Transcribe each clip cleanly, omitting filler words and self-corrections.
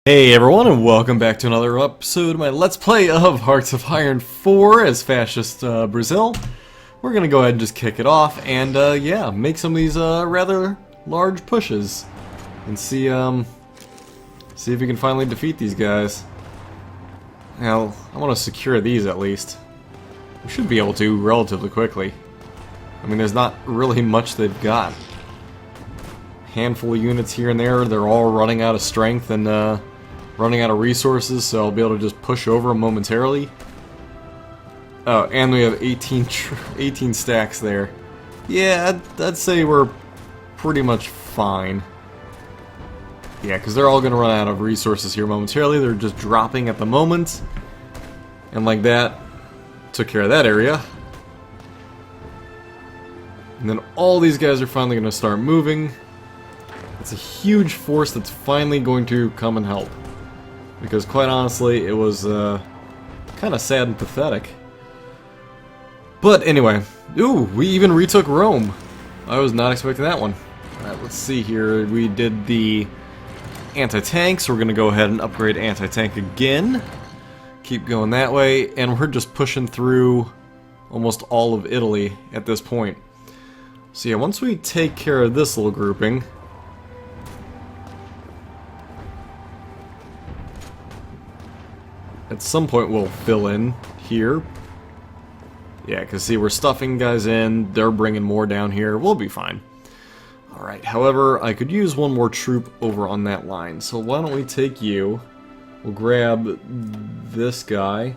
Hey everyone, and welcome back to another episode of my Let's Play of Hearts of Iron 4 as Fascist Brazil. We're gonna go ahead and just kick it off and, yeah, make some of these rather large pushes and see if we can finally defeat these guys. Now, I want to secure these at least. We should be able to relatively quickly. I mean, there's not really much they've got. Handful of units here and there, they're all running out of strength and running out of resources, so I'll be able to just push over them momentarily. Oh, and we have 18 stacks there. Yeah, I'd say we're pretty much fine. Yeah, because they're all going to run out of resources here momentarily. They're just dropping at the moment. And like that, took care of that area. And then all these guys are finally going to start moving. It's a huge force that's finally going to come and help. Because quite honestly, it was kind of sad and pathetic. But anyway, ooh, we even retook Rome. I was not expecting that one. Alright, let's see here. We did the anti-tank, so we're going to go ahead and upgrade anti-tank again. Keep going that way, and we're just pushing through almost all of Italy at this point. So yeah, once we take care of this little grouping, at some point we'll fill in here. Yeah, because see, we're stuffing guys in, they're bringing more down here, we'll be fine. Alright, however, I could use one more troop over on that line, so why don't we take you, we'll grab this guy,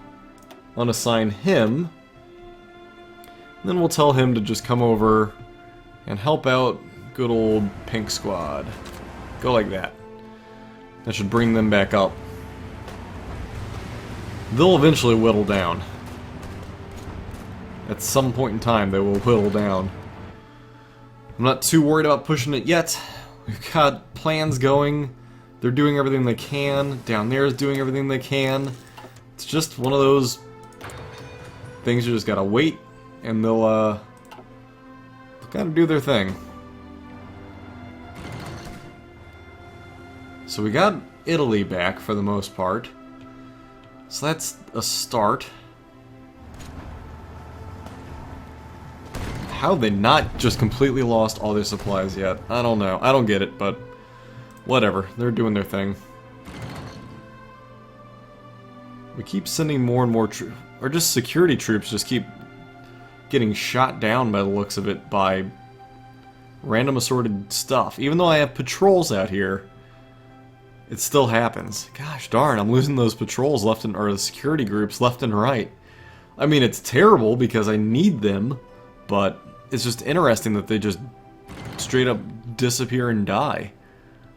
unassign him, and then we'll tell him to just come over and help out good old Pink Squad. Go like that. That should bring them back up. They'll eventually whittle down. At some point in time, they will whittle down. I'm not too worried about pushing it yet. We've got plans going. They're doing everything they can. Down there is doing everything they can. It's just one of those things you just gotta wait, and they'll kind of do their thing. So we got Italy back for the most part. So that's a start. How have they not just completely lost all their supplies yet? I don't know. I don't get it, but whatever. They're doing their thing. We keep sending more and more troops, or just security troops just keep getting shot down by the looks of it by random assorted stuff. Even though I have patrols out here, it still happens. Gosh darn, I'm losing those patrols left and or the security groups left and right. I mean, it's terrible because I need them, but it's just interesting that they just straight up disappear and die.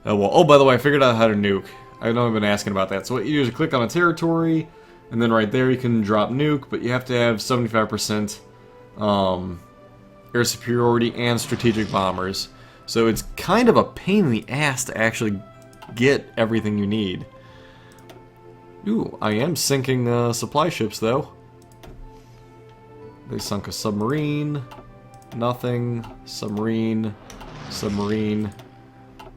Oh well. Oh, by the way, I figured out how to nuke. I know I've been asking about that. So what you do is click on a territory, and then right there you can drop nuke, but you have to have 75% air superiority and strategic bombers. So it's kind of a pain in the ass to actually get everything you need. Ooh, I am sinking supply ships though. They sunk a submarine. Nothing. Submarine. Submarine.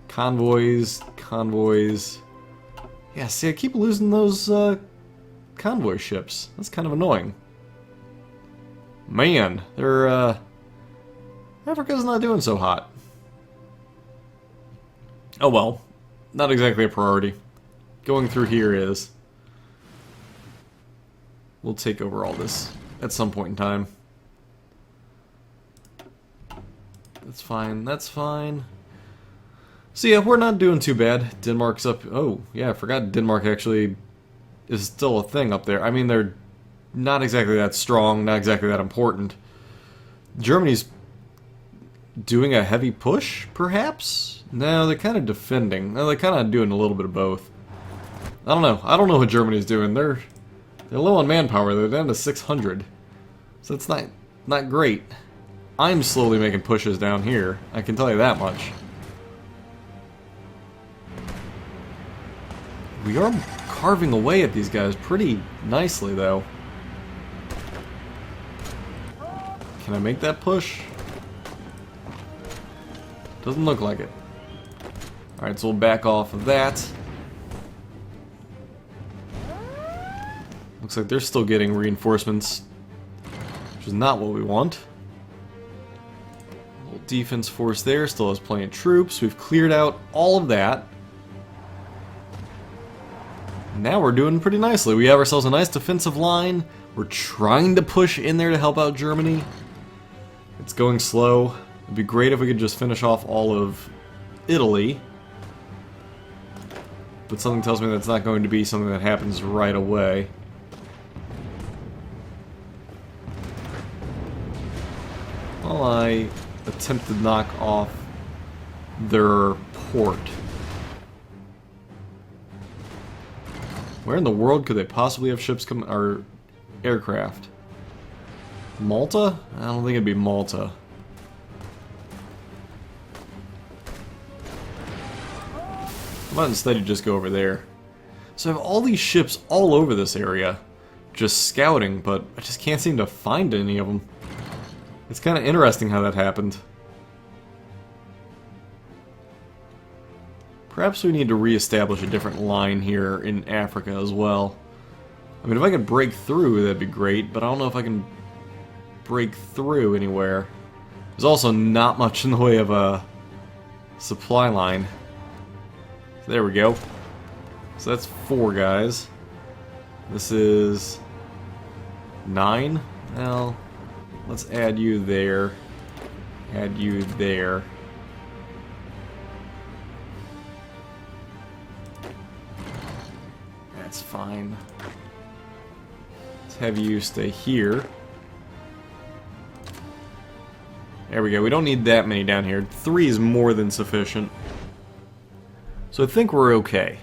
Convoys. Convoys. Yeah, see, I keep losing those convoy ships. That's kind of annoying. Man, they're Africa's not doing so hot. Oh well. Not exactly a priority. Going through here is. We'll take over all this at some point in time. That's fine, that's fine. So yeah, we're not doing too bad. Denmark's up. Oh, yeah, I forgot Denmark actually is still a thing up there. I mean, they're not exactly that strong, not exactly that important. Germany's doing a heavy push, perhaps? No, they're kind of defending. No, they're kind of doing a little bit of both. I don't know. I don't know what Germany's doing. They're low on manpower. They're down to 600. So it's not great. I'm slowly making pushes down here. I can tell you that much. We are carving away at these guys pretty nicely, though. Can I make that push? Doesn't look like it. Alright, so we'll back off of that. Looks like they're still getting reinforcements, which is not what we want. Little defense force there, still has plenty of troops. We've cleared out all of that. Now we're doing pretty nicely. We have ourselves a nice defensive line. We're trying to push in there to help out Germany. It's going slow. It'd be great if we could just finish off all of Italy. But something tells me that's not going to be something that happens right away. While I attempt to knock off their port. Where in the world could they possibly have ships come, or aircraft? Malta? I don't think it'd be Malta. Why not instead you just go over there? So I have all these ships all over this area, just scouting, but I just can't seem to find any of them. It's kind of interesting how that happened. Perhaps we need to re-establish a different line here in Africa as well. I mean, if I could break through, that'd be great, but I don't know if I can break through anywhere. There's also not much in the way of a supply line. So there we go. So that's 4 guys. This is 9. Well, let's add you there. Add you there. That's fine. Let's have you stay here. There we go. We don't need that many down here. 3 is more than sufficient. So I think we're okay.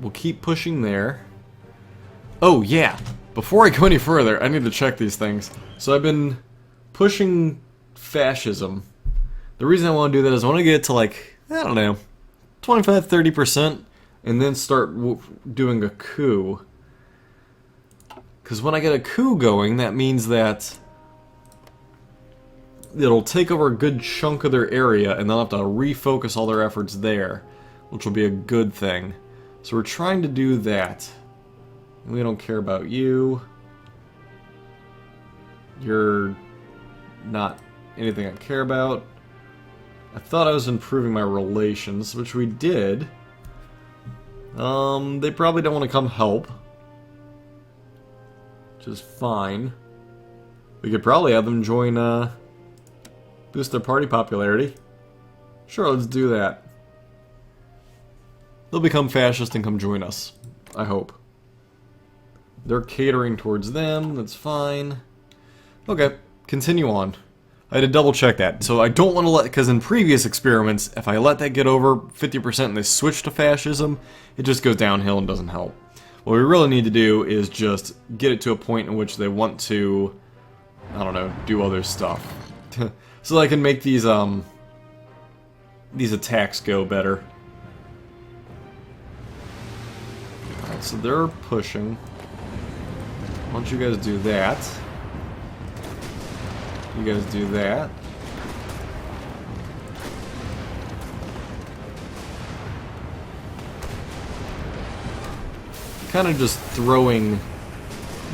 We'll keep pushing there. Oh, yeah. Before I go any further, I need to check these things. So I've been pushing fascism. The reason I want to do that is I want to get it to, like, I don't know, 25-30%, and then start doing a coup. Because when I get a coup going, that means that it'll take over a good chunk of their area, and they'll have to refocus all their efforts there, which will be a good thing. So we're trying to do that. We don't care about you. You're not anything I care about. I thought I was improving my relations, which we did. They probably don't want to come help, which is fine. We could probably have them join, boost their party popularity. Sure, let's do that. They'll become fascist and come join us, I hope. They're catering towards them, that's fine. Okay, continue on. I had to double check that. So I don't want to let, because in previous experiments, if I let that get over 50% and they switch to fascism, it just goes downhill and doesn't help. What we really need to do is just get it to a point in which they want to, I don't know, do other stuff. So that I can make these attacks go better. Alright, so they're pushing. Why don't you guys do that? You guys do that. Kind of just throwing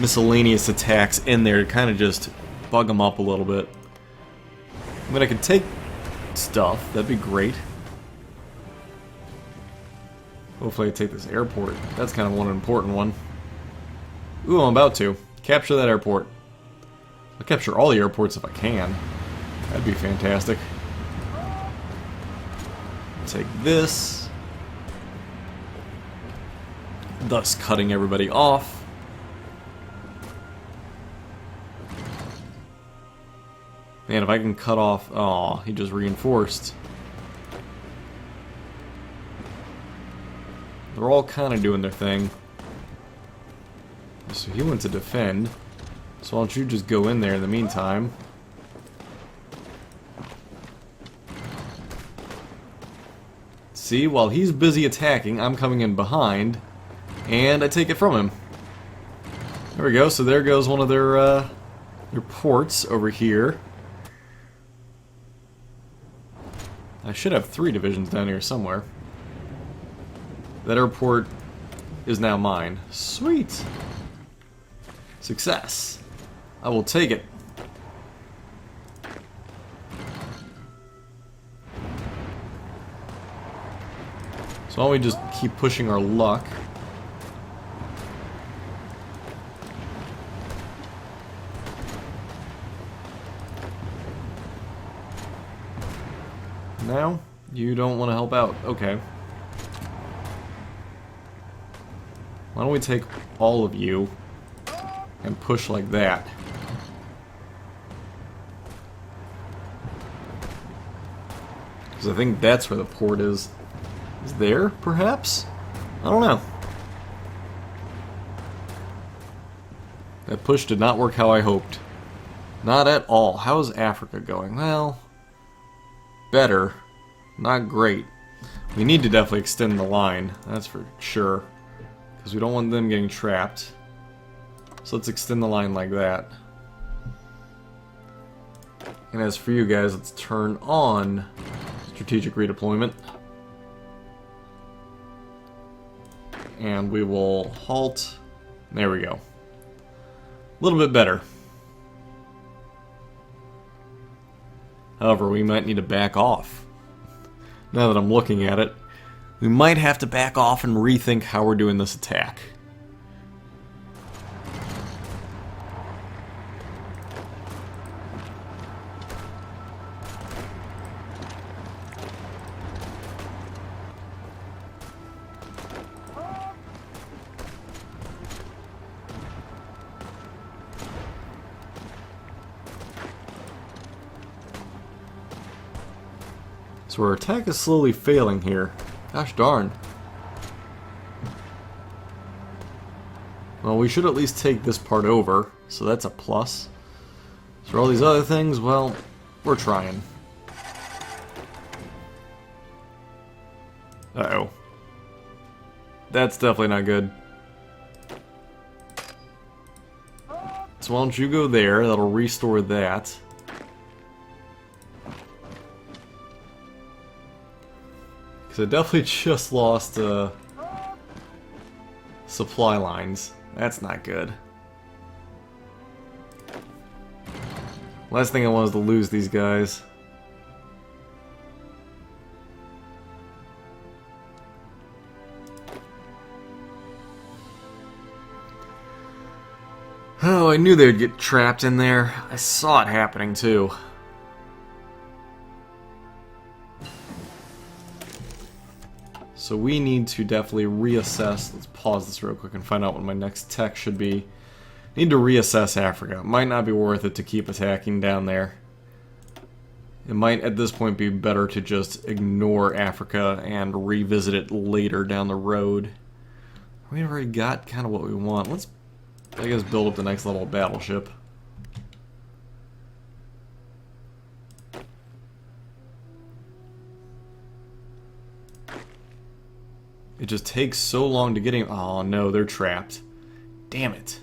miscellaneous attacks in there to kind of just bug them up a little bit. I mean, I could take stuff. That'd be great. Hopefully I take this airport. That's kind of one important one. Ooh, I'm about to. Capture that airport. I'll capture all the airports if I can. That'd be fantastic. Take this. Thus cutting everybody off. Man, if I can cut off... Aw, he just reinforced. They're all kind of doing their thing. So he went to defend. So why don't you just go in there in the meantime. See, while he's busy attacking, I'm coming in behind. And I take it from him. There we go, so there goes one of their ports over here. I should have 3 divisions down here somewhere. That airport is now mine. Sweet! Success. I will take it. So why don't we just keep pushing our luck? Now? You don't want to help out. Okay. Why don't we take all of you and push like that? Because I think that's where the port is. Is there, perhaps? I don't know. That push did not work how I hoped. Not at all. How is Africa going? Well, better. Not great. We need to definitely extend the line. That's for sure. Because we don't want them getting trapped. So let's extend the line like that. And as for you guys, let's turn on strategic redeployment. And we will halt. There we go. A little bit better. However, we might need to back off. Now that I'm looking at it, we might have to back off and rethink how we're doing this attack. So our attack is slowly failing here. Gosh darn. Well, we should at least take this part over, so that's a plus. So for all these other things, well, we're trying. Uh-oh. That's definitely not good. So why don't you go there, that'll restore that. So definitely just lost supply lines. That's not good. Last thing I want is to lose these guys. Oh, I knew they'd get trapped in there. I saw it happening too. So we need to definitely reassess. Let's pause this real quick and find out what my next tech should be. Need to reassess Africa. It might not be worth it to keep attacking down there. It might at this point be better to just ignore Africa and revisit it later down the road. We already got kind of what we want. Let's, I guess, build up the next level of battleship. It just takes so long to get him. Oh no, they're trapped. Damn it.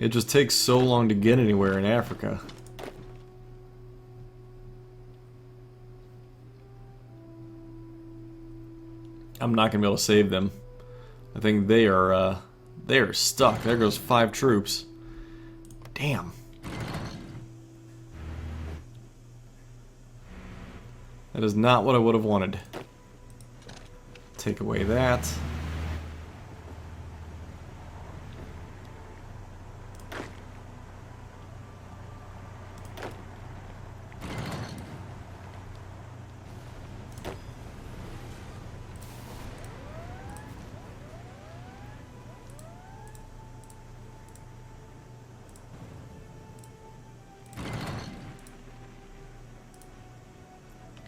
It just takes so long to get anywhere in Africa. I'm not gonna be able to save them. I think they are stuck. There goes 5 troops. Damn. That is not what I would have wanted. Take away that.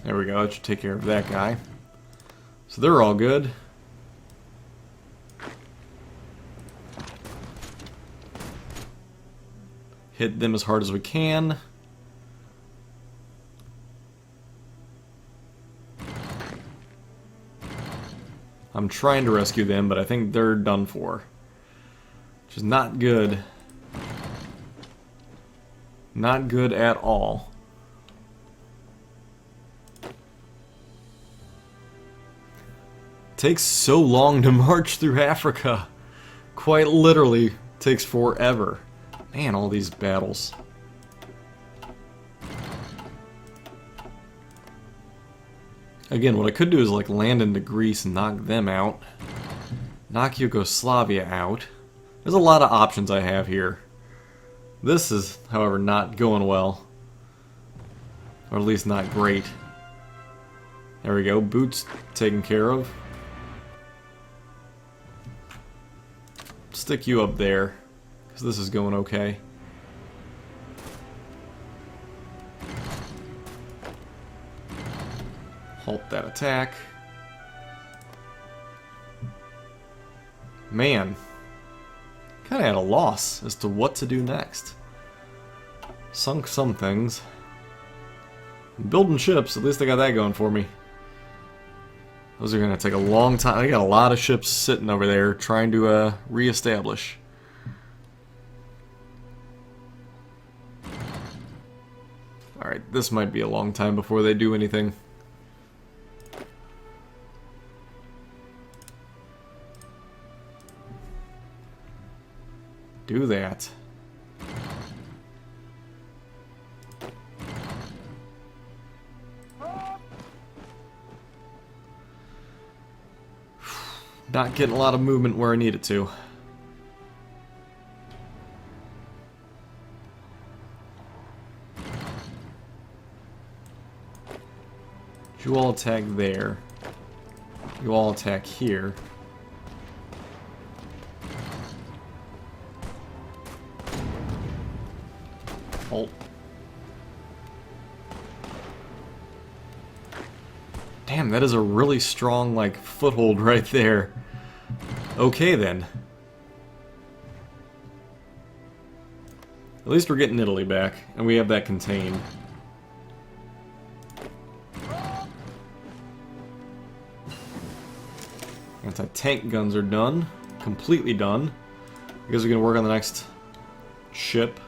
There we go, that should take care of that guy. So they're all good. Hit them as hard as we can. I'm trying to rescue them, but I think they're done for. Which is not good. Not good at all. Takes so long to march through Africa. Quite literally takes forever. Man, all these battles. Again, what I could do is like land into Greece and knock them out. Knock Yugoslavia out. There's a lot of options I have here. This is, however, not going well. Or at least not great. There we go, Boots taken care of. Stick you up there, because this is going okay. Halt that attack. Man, kinda at a loss as to what to do next. Sunk some things. Building ships, at least I got that going for me. Those are gonna take a long time. I got a lot of ships sitting over there trying to re-establish. Alright, this might be a long time before they do anything. Do that. Not getting a lot of movement where I need it to. You all attack there. You all attack here. Halt. Damn, that is a really strong, like, foothold right there. Okay, then. At least we're getting Italy back, and we have that contained. Anti-tank guns are done. Completely done. I guess we can work on the next ship.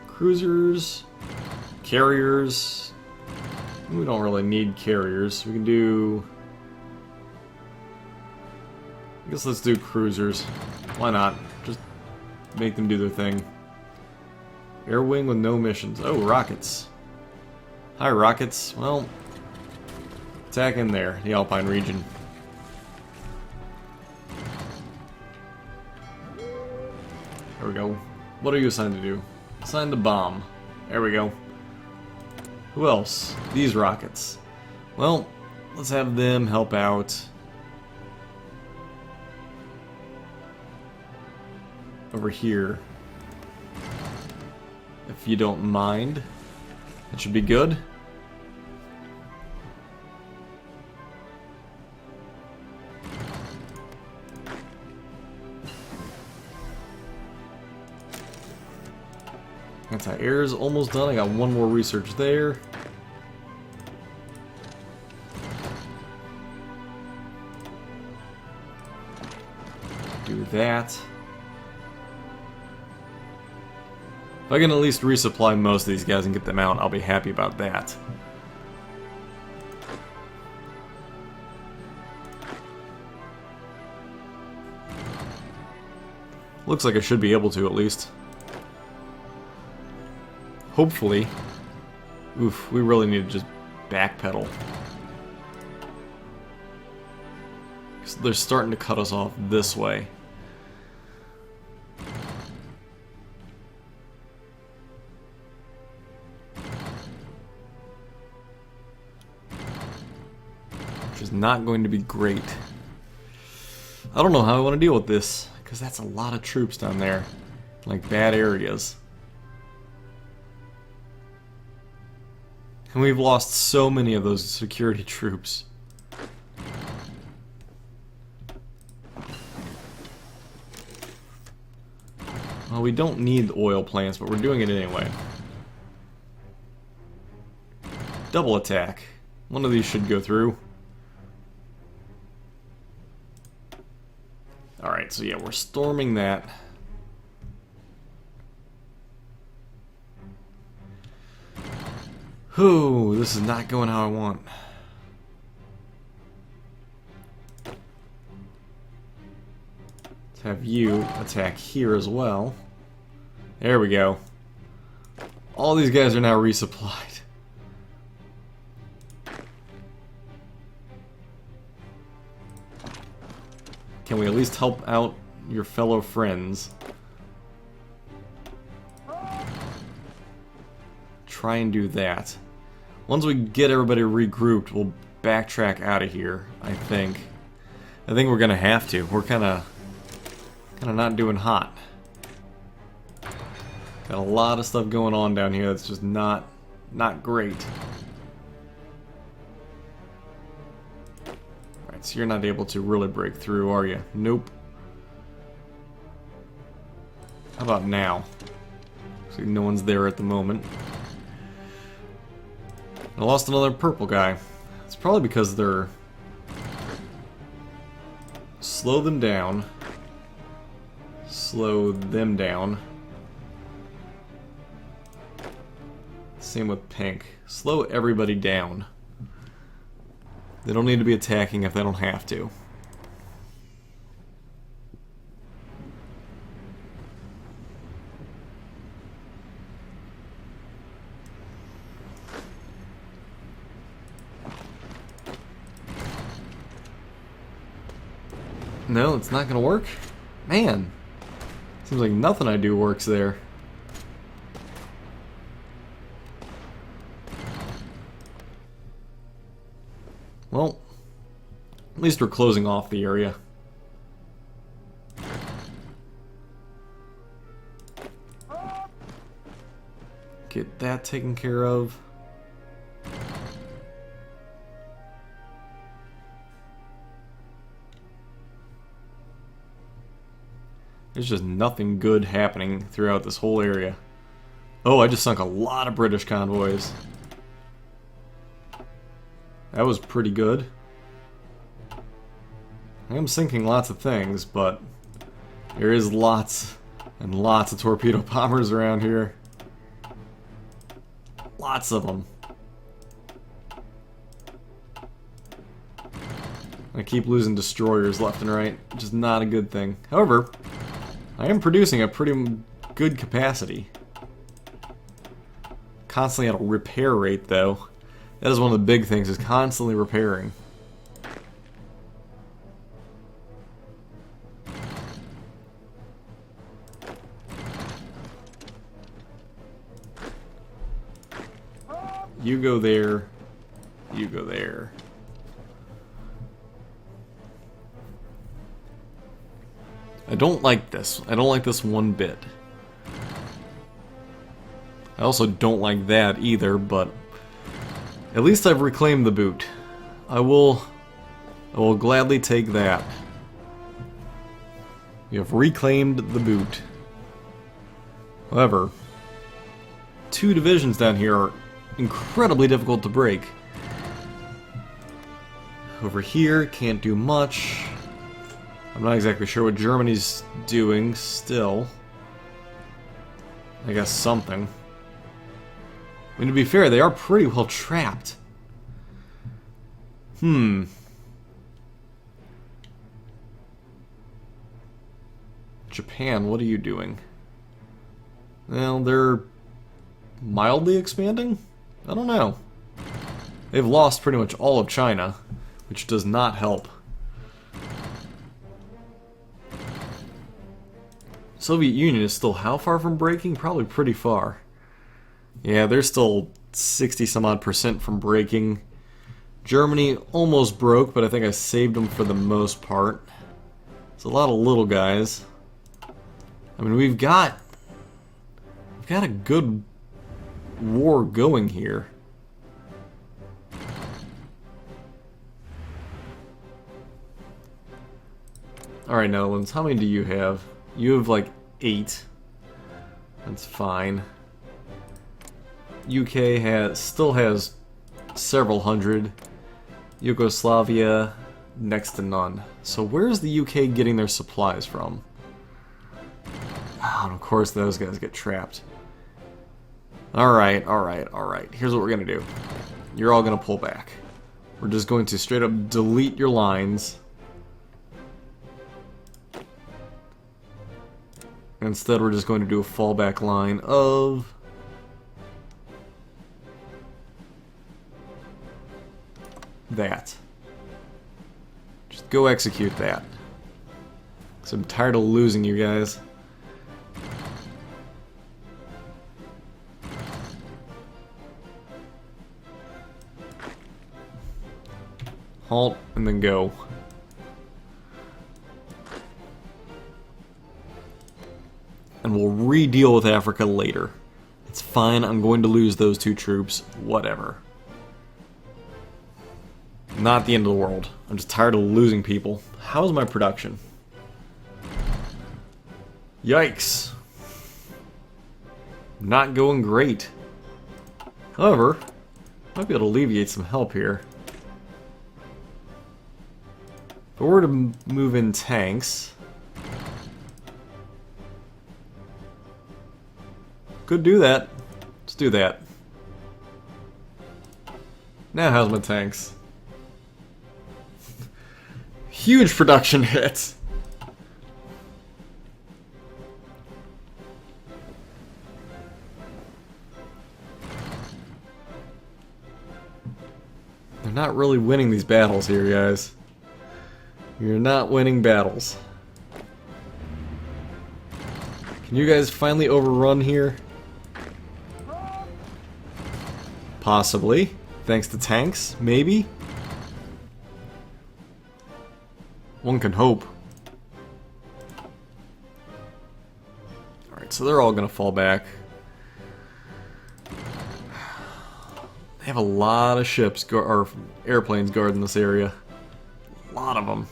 Cruisers. Carriers. We don't really need carriers. We can do... I guess let's do cruisers. Why not? Just make them do their thing. Air wing with no missions. Oh, rockets. Hi, rockets. Well, attack in there, the Alpine region. There we go. What are you assigned to do? Assigned to bomb. There we go. Who else? These rockets. Well, let's have them help out. Over here. If you don't mind. That should be good. Anti-air is almost done. I got one more research there. Do that. If I can at least resupply most of these guys and get them out, I'll be happy about that. Looks like I should be able to, at least. Hopefully. Oof, we really need to just backpedal. 'Cause they're starting to cut us off this way. Which is not going to be great. I don't know how I want to deal with this, because that's a lot of troops down there. Like, bad areas. And we've lost so many of those security troops. Well, we don't need the oil plants, but we're doing it anyway. Double attack. One of these should go through. Alright, so yeah, we're storming that. Whew, this is not going how I want. Have you attack here as well. There we go. All these guys are now resupplied. Can we at least help out your fellow friends? Try and do that. Once we get everybody regrouped, we'll backtrack out of here, I think. I think we're gonna have to. We're kinda not doing hot. Got a lot of stuff going on down here that's just not great. Alright, so you're not able to really break through, are you? Nope. How about now? See, no one's there at the moment. I lost another purple guy. It's probably because they're... Slow them down. Slow them down. Same with pink. Slow everybody down. They don't need to be attacking if they don't have to. No, it's not gonna work? Man. Seems like nothing I do works there. Well, at least we're closing off the area. Get that taken care of. There's just nothing good happening throughout this whole area. Oh, I just sunk a lot of British convoys. That was pretty good. I am sinking lots of things, but there is lots and lots of torpedo bombers around here. Lots of them. I keep losing destroyers left and right, which is not a good thing. However, I am producing a pretty good capacity. Constantly at a repair rate, though. That is one of the big things, is constantly repairing. You go there. You go there. I don't like this. I don't like this one bit. I also don't like that either, but at least I've reclaimed the boot. I will gladly take that. You have reclaimed the boot. However, 2 divisions down here are incredibly difficult to break. Over here, can't do much. I'm not exactly sure what Germany's doing still. I guess something. I mean, to be fair, they are pretty well trapped. Japan, what are you doing? Well, they're mildly expanding? I don't know. They've lost pretty much all of China, which does not help. Soviet Union is still how far from breaking? Probably pretty far. Yeah, they're still 60 some odd % from breaking. Germany almost broke, but I think I saved them for the most part. It's a lot of little guys. I mean, we've got a good war going here. Alright, Netherlands, how many do you have? You have like 8. That's fine. UK still has several hundred. Yugoslavia, next to none. So where's the UK getting their supplies from? Oh, and of course those guys get trapped. Alright, alright, alright. Here's what we're gonna do. You're all gonna pull back. We're just going to straight up delete your lines. Instead, we're just going to do a fallback line of that. Just go execute that. Because I'm tired of losing you guys. Halt, and then go. And we'll re-deal with Africa later. It's fine, I'm going to lose those 2 troops, whatever. Not the end of the world. I'm just tired of losing people. How's my production? Yikes. Not going great. However, might be able to alleviate some help here. If we were to move in tanks, could do that. Let's do that. Now how's my tanks? Huge production hit. They're not really winning these battles here, guys. You're not winning battles. Can you guys finally overrun here? Possibly. Thanks to tanks, maybe? One can hope. Alright, so they're all gonna fall back. They have a lot of ships, or airplanes guarding this area. A lot of them.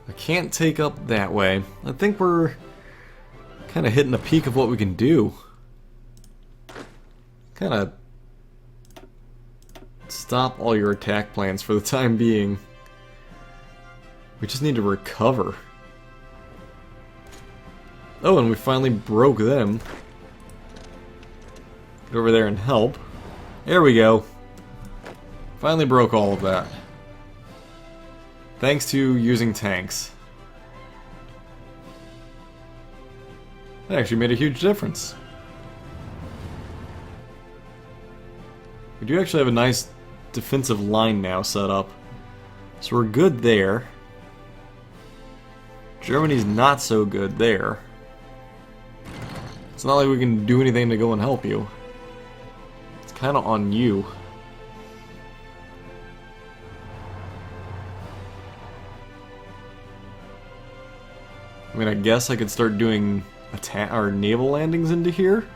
I can't take up that way. I think we're kind of hitting the peak of what we can do. Kind of stop all your attack plans for the time being. We just need to recover. Oh, and we finally broke them. Get over there and help. There we go. Finally broke all of that. Thanks to using tanks. That actually made a huge difference. We do actually have a nice defensive line now set up. So we're good there. Germany's not so good there. It's not like we can do anything to go and help you. It's kind of on you. I mean, I guess I could start doing our naval landings into here.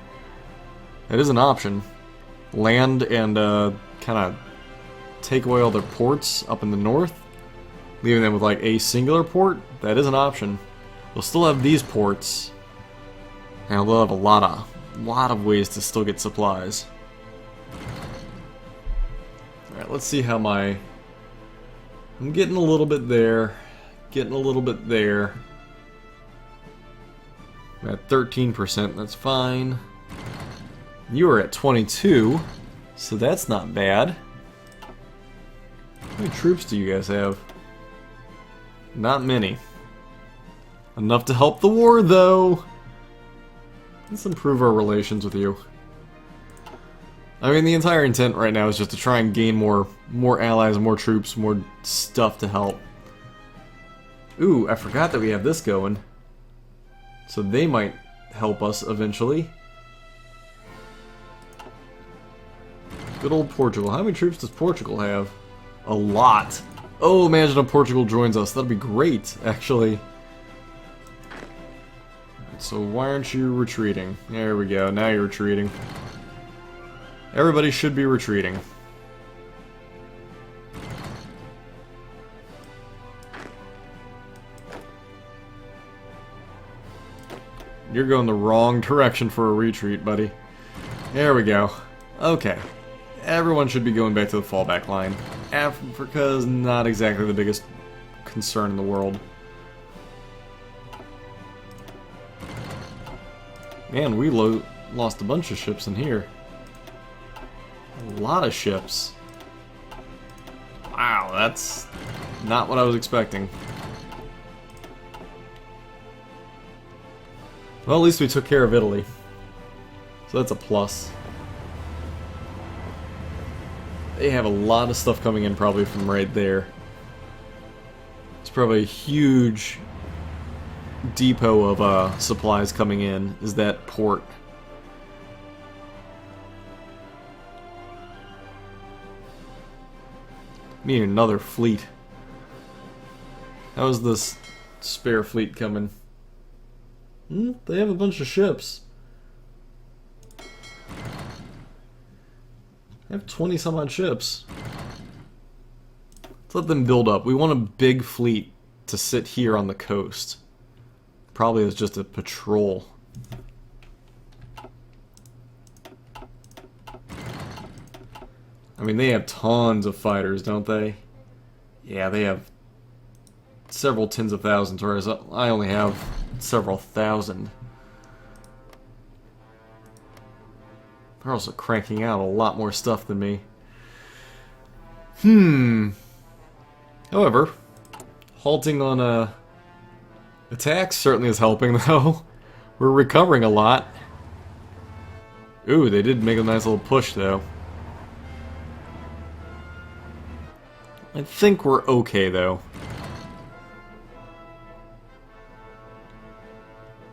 That is an option. Land and kind of take away all their ports up in the north, leaving them with like a singular port. That is an option. We'll still have these ports, and we'll have a lot of ways to still get supplies. All right, let's see how I'm getting a little bit there, getting a little bit there. I'm at 13%. That's fine. You are at 22, so that's not bad. How many troops do you guys have? Not many. Enough to help the war, though. Let's improve our relations with you. I mean, the entire intent right now is just to try and gain more allies, more troops, more stuff to help. Ooh, I forgot that we have this going. So they might help us eventually. Good old Portugal. How many troops does Portugal have? A lot. Oh, imagine if Portugal joins us. That'd be great, actually. So why aren't you retreating? There we go. Now you're retreating. Everybody should be retreating. You're going the wrong direction for a retreat, buddy. There we go. Okay. Everyone should be going back to the fallback line. Africa is not exactly the biggest concern in the world. Man, we lost a bunch of ships in here. A lot of ships. Wow, that's not what I was expecting. Well, at least we took care of Italy. So that's a plus. They have a lot of stuff coming in probably from right there. It's probably a huge depot of supplies coming in, is that port. Need another fleet. How's this spare fleet coming? They have a bunch of ships. They have 20 some odd ships. Let's let them build up. We want a big fleet to sit here on the coast. Probably as just a patrol. I mean, they have tons of fighters, don't they? Yeah, they have several tens of thousands, whereas I only have several thousand. They're also cranking out a lot more stuff than me. However, halting on attacks certainly is helping, though. We're recovering a lot. Ooh, they did make a nice little push, though. I think we're okay, though.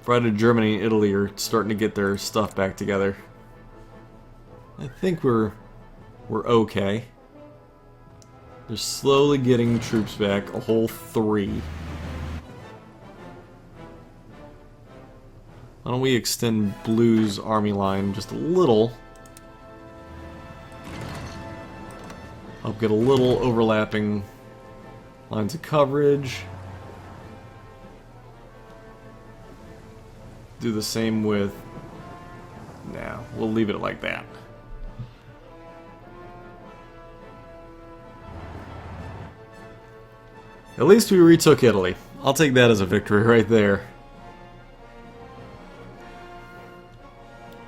Friday, Germany and Italy are starting to get their stuff back together. I think we're okay. They're slowly getting troops back, a whole 3. Why don't we extend Blue's army line just a little? I'll get a little overlapping lines of coverage. Do the same with... Nah, we'll leave it like that. At least we retook Italy. I'll take that as a victory right there.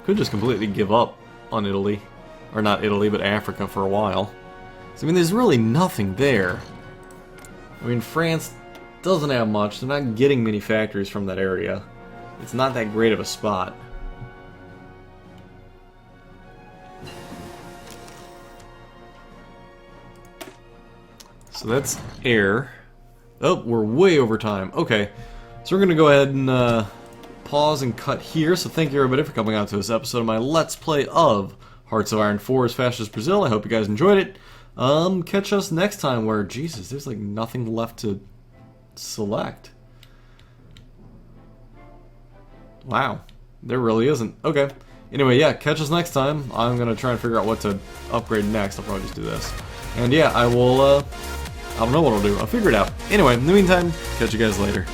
Could just completely give up on Italy. Or not Italy, but Africa for a while. So, I mean, there's really nothing there. I mean, France doesn't have much. They're not getting many factories from that area. It's not that great of a spot. So that's air. Oh, we're way over time. Okay, so we're going to go ahead and pause and cut here. So thank you everybody for coming out to this episode of my Let's Play of Hearts of Iron 4 as Fascist Brazil. I hope you guys enjoyed it. Catch us next time where, Jesus, there's like nothing left to select. Wow, there really isn't. Okay. Anyway, yeah, catch us next time. I'm going to try and figure out what to upgrade next. I'll probably just do this. And yeah, I will, I don't know what I'll do. I'll figure it out. Anyway, in the meantime, catch you guys later.